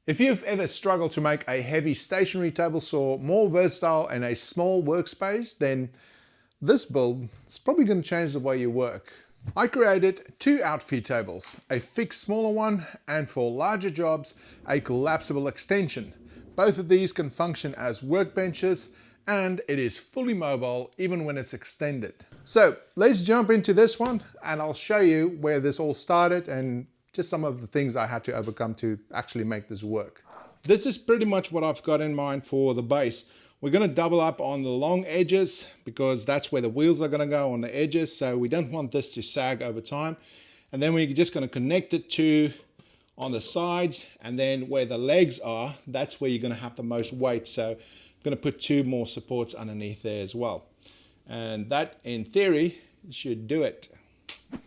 If you've ever struggled to make a heavy stationary table saw more versatile in a small workspace, then this build is probably going to change the way you work. I created two Outfeed tables, a fixed smaller one, and for larger jobs, a collapsible extension. Both of these can function as workbenches, and it is fully mobile even when it's extended. So let's jump into this one and I'll show you where this all started and just some of the things I had to overcome to actually make this work. This is pretty much what I've got in mind for the base. We're going to double up on the long edges because that's where the wheels are going to go, on the edges, so we don't want this to sag over time. And then we're just going to connect it to on the sides, and then where the legs are, that's where you're going to have the most weight. So I'm going to put two more supports underneath there as well. And that, in theory, should do it.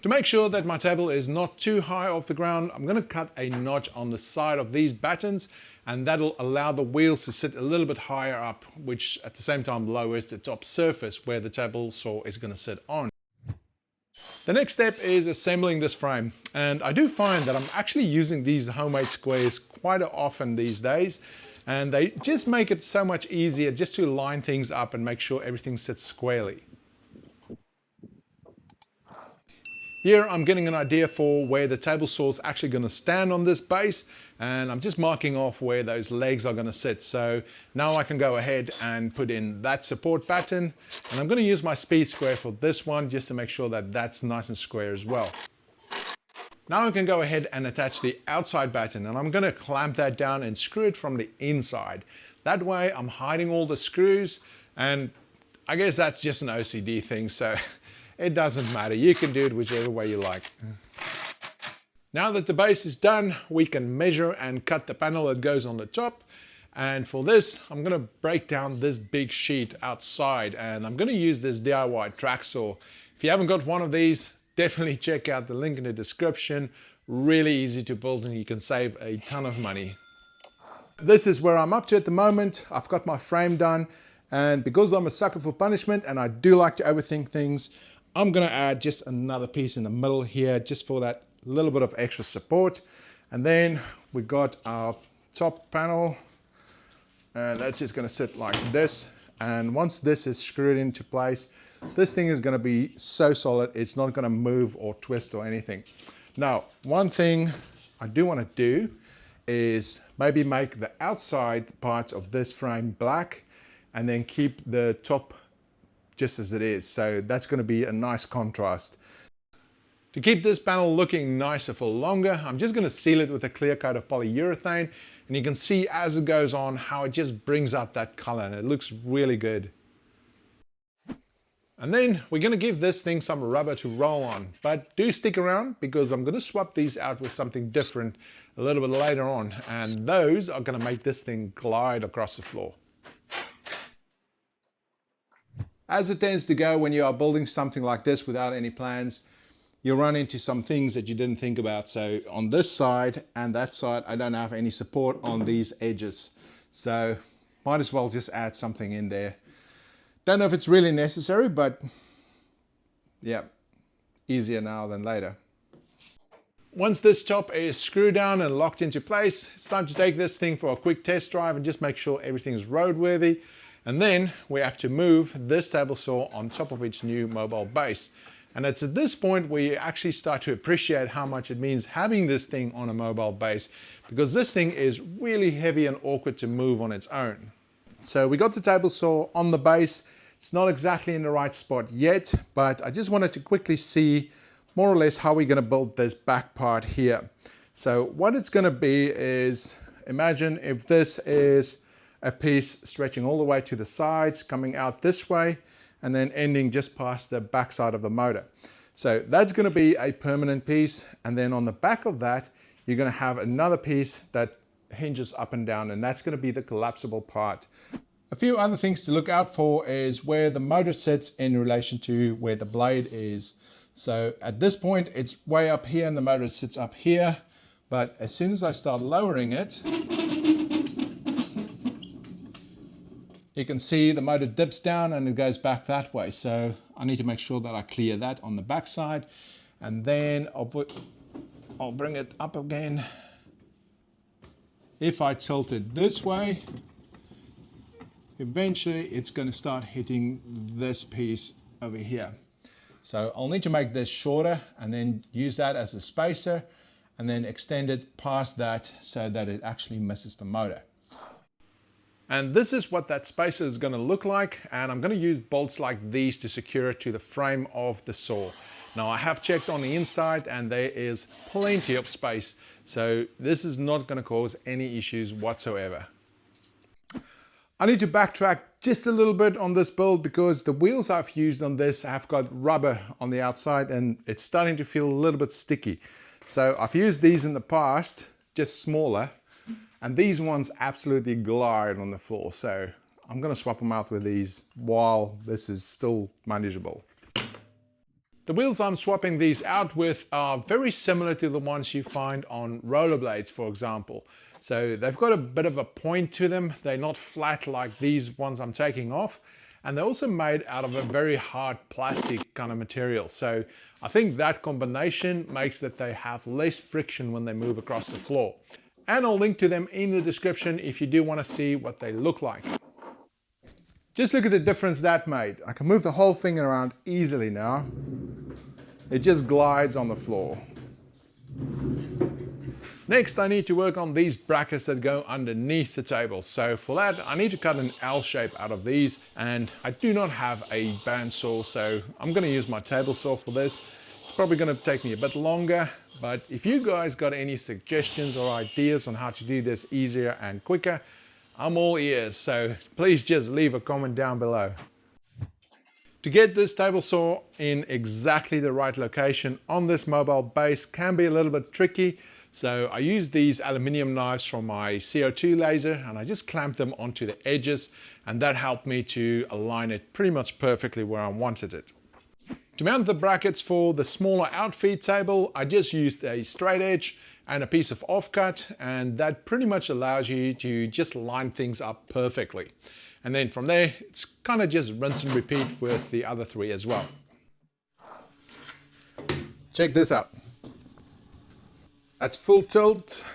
To make sure that my table is not too high off the ground, I'm going to cut a notch on the side of these battens, and that'll allow the wheels to sit a little bit higher up, which at the same time lowers the top surface where the table saw is going to sit on. The next step is assembling this frame, and I do find that I'm actually using these homemade squares quite often these days, and they just make it so much easier just to line things up and make sure everything sits squarely. Here I'm getting an idea for where the table saw is actually going to stand on this base, and I'm just marking off where those legs are going to sit. So now I can go ahead and put in that support batten, and I'm going to use my speed square for this one just to make sure that that's nice and square as well. Now I can go ahead and attach the outside batten, and I'm going to clamp that down and screw it from the inside. That way I'm hiding all the screws, and I guess that's just an OCD thing, so it doesn't matter. You can do it whichever way you like. Now that the base is done, we can measure and cut the panel that goes on the top. And for this, I'm going to break down this big sheet outside, and I'm going to use this DIY track saw. If you haven't got one of these, definitely check out the link in the description. Really easy to build, and you can save a ton of money. This is where I'm up to at the moment. I've got my frame done, and because I'm a sucker for punishment and I do like to overthink things, I'm going to add just another piece in the middle here just for that little bit of extra support. And then we got our top panel, and that's just going to sit like this. And once this is screwed into place, this thing is going to be so solid, it's not going to move or twist or anything. Now, one thing I do want to do is maybe make the outside parts of this frame black and then keep the top just as it is. So that's going to be a nice contrast. To keep this panel looking nicer for longer, I'm just going to seal it with a clear coat of polyurethane, and you can see as it goes on how it just brings out that color, and it looks really good. And then we're going to give this thing some rubber to roll on, but do stick around because I'm going to swap these out with something different a little bit later on, and those are going to make this thing glide across the floor. As it tends to go when you are building something like this without any plans, you'll run into some things that you didn't think about. So on this side and that side, I don't have any support on these edges. So might as well just add something in there. Don't know if it's really necessary, but yeah, easier now than later. Once this top is screwed down and locked into place, it's time to take this thing for a quick test drive and just make sure everything's roadworthy. And then we have to move this table saw on top of its new mobile base. And it's at this point where you actually start to appreciate how much it means having this thing on a mobile base, because this thing is really heavy and awkward to move on its own. So we got the table saw on the base. It's not exactly in the right spot yet, but I just wanted to quickly see more or less how we're going to build this back part here. So what it's going to be is, imagine if this is a piece stretching all the way to the sides, coming out this way, and then ending just past the back side of the motor. So that's going to be a permanent piece, and then on the back of that, you're going to have another piece that hinges up and down, and that's going to be the collapsible part. A few other things to look out for is where the motor sits in relation to where the blade is. So at this point, it's way up here and the motor sits up here, but as soon as I start lowering it, you can see the motor dips down and it goes back that way. So I need to make sure that I clear that on the back side, and then I'll bring it up again if I tilt it this way, eventually it's going to start hitting this piece over here. So I'll need to make this shorter and then use that as a spacer and then extend it past that so that it actually misses the motor. And this is what that spacer is going to look like, and I'm going to use bolts like these to secure it to the frame of the saw. Now I have checked on the inside and there is plenty of space, so this is not going to cause any issues whatsoever. I need to backtrack just a little bit on this build because the wheels I've used on this have got rubber on the outside and it's starting to feel a little bit sticky. So I've used these in the past, just smaller, and these ones absolutely glide on the floor. So I'm going to swap them out with these while this is still manageable. The wheels I'm swapping these out with are very similar to the ones you find on rollerblades, for example. So they've got a bit of a point to them. They're not flat like these ones I'm taking off. And they're also made out of a very hard plastic kind of material. So I think that combination makes that they have less friction when they move across the floor. And I'll link to them in the description if you do want to see what they look like. Just look at the difference that made. I can move the whole thing around easily now. It just glides on the floor. Next, I need to work on these brackets that go underneath the table. So for that, I need to cut an L shape out of these, and I do not have a bandsaw, so I'm going to use my table saw for this. It's probably going to take me a bit longer, but if you guys got any suggestions or ideas on how to do this easier and quicker, I'm all ears, so please just leave a comment down below. To get this table saw in exactly the right location on this mobile base can be a little bit tricky. So I use these aluminium knives from my CO2 laser and I just clamped them onto the edges, and that helped me to align it pretty much perfectly where I wanted it. To mount the brackets for the smaller outfeed table, I just used a straight edge and a piece of offcut, and that pretty much allows you to just line things up perfectly. And then from there, it's kind of just rinse and repeat with the other three as well. Check this out. That's full tilt.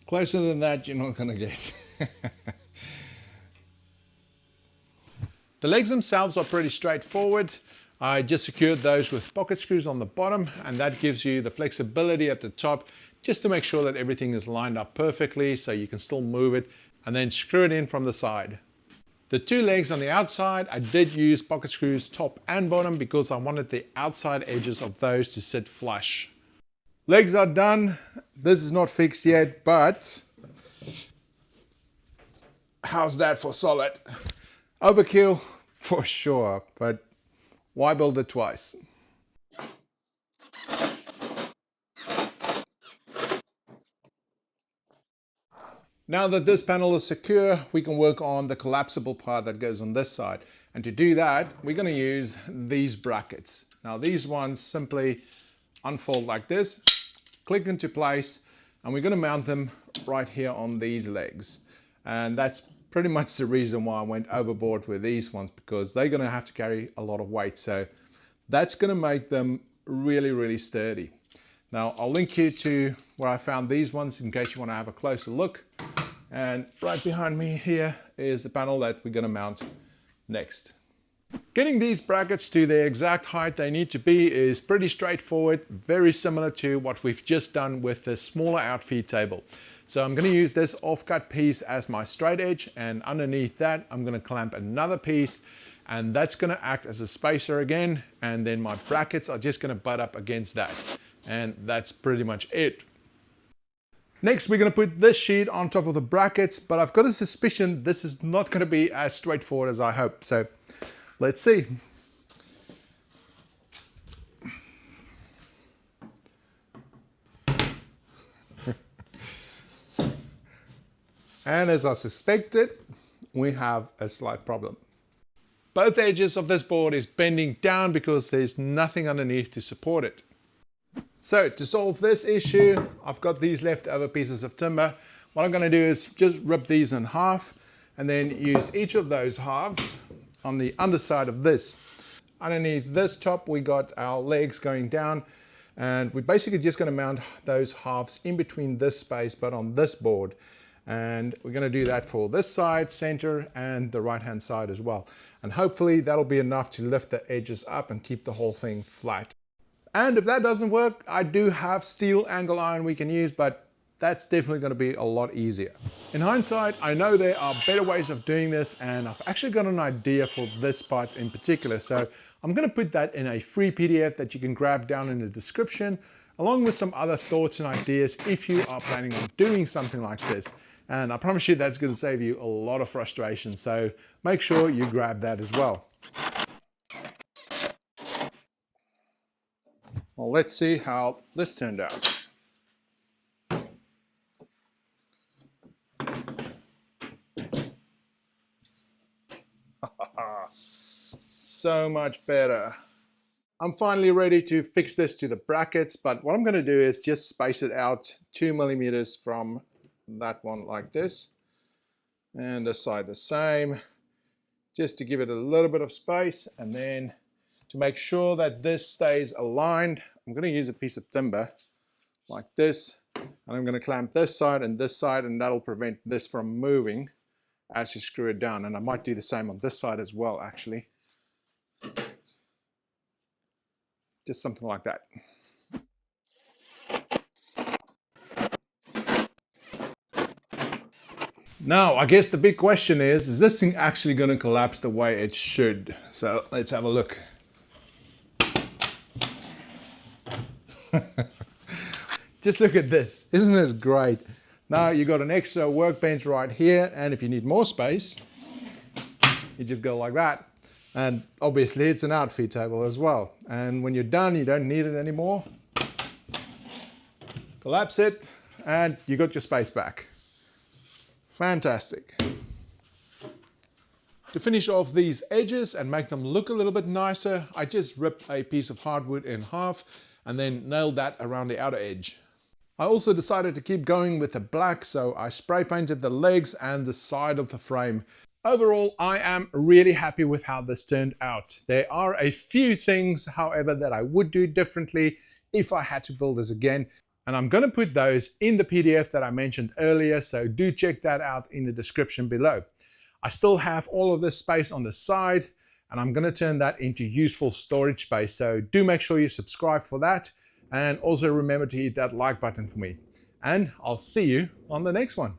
Closer than that, you're not going to get. The legs themselves are pretty straightforward. I just secured those with pocket screws on the bottom, and that gives you the flexibility at the top just to make sure that everything is lined up perfectly so you can still move it, and then screw it in from the side. The two legs on the outside, I did use pocket screws top and bottom because I wanted the outside edges of those to sit flush. Legs are done. This is not fixed yet, but how's that for solid? Overkill for sure, but why build it twice? Now that this panel is secure, we can work on the collapsible part that goes on this side. And to do that, we're going to use these brackets. Now these ones simply unfold like this, click into place, and we're going to mount them right here on these legs. And that's pretty much the reason why I went overboard with these ones, because they're going to have to carry a lot of weight. So that's going to make them really, really sturdy. Now I'll link you to where I found these ones in case you want to have a closer look. And right behind me here is the panel that we're going to mount next. Getting these brackets to the exact height they need to be is pretty straightforward, very similar to what we've just done with the smaller outfeed table. So I'm going to use this offcut piece as my straight edge, and underneath that I'm going to clamp another piece, and that's going to act as a spacer again, and then my brackets are just going to butt up against that. And that's pretty much it. Next, we're going to put this sheet on top of the brackets, but I've got a suspicion this is not going to be as straightforward as I hope. So let's see. And as I suspected, we have a slight problem. Both edges of this board is bending down because there's nothing underneath to support it. So to solve this issue, I've got these leftover pieces of timber. What I'm going to do is just rip these in half and then use each of those halves on the underside of this. Underneath this top, we got our legs going down, And we're basically just going to mount those halves in between this space, but on this board. And we're going to do that for this side, center, and the right-hand side as well. And hopefully that'll be enough to lift the edges up and keep the whole thing flat. And if that doesn't work, I do have steel angle iron we can use, but that's definitely going to be a lot easier. In hindsight, I know there are better ways of doing this, and I've actually got an idea for this part in particular. So I'm going to put that in a free PDF that you can grab down in the description, along with some other thoughts and ideas if you are planning on doing something like this. And I promise you that's going to save you a lot of frustration. So make sure you grab that as well. Well, let's see how this turned out. So much better. I'm finally ready to fix this to the brackets, but what I'm going to do is just space it out 2 millimeters from that one like this, and this side the same, just to give it a little bit of space. And then to make sure that this stays aligned, I'm going to use a piece of timber like this, and I'm going to clamp this side, and that'll prevent this from moving as you screw it down. And I might do the same on this side as well, actually. Just something like that. Now, I guess the big question is this thing actually going to collapse the way it should? So let's have a look. Just look at this. Isn't this great? Now you got an extra workbench right here, and if you need more space, you just go like that. And obviously it's an outfeed table as well. And when you're done, you don't need it anymore. Collapse it, and you got your space back. Fantastic. To finish off these edges and make them look a little bit nicer, I just ripped a piece of hardwood in half and then nailed that around the outer edge. I also decided to keep going with the black, so I spray painted the legs and the side of the frame. Overall, I am really happy with how this turned out. There are a few things, however, that I would do differently if I had to build this again. And I'm going to put those in the PDF that I mentioned earlier, so do check that out in the description below. I still have all of this space on the side, and I'm going to turn that into useful storage space. So do make sure you subscribe for that. And also remember to hit that like button for me. And I'll see you on the next one.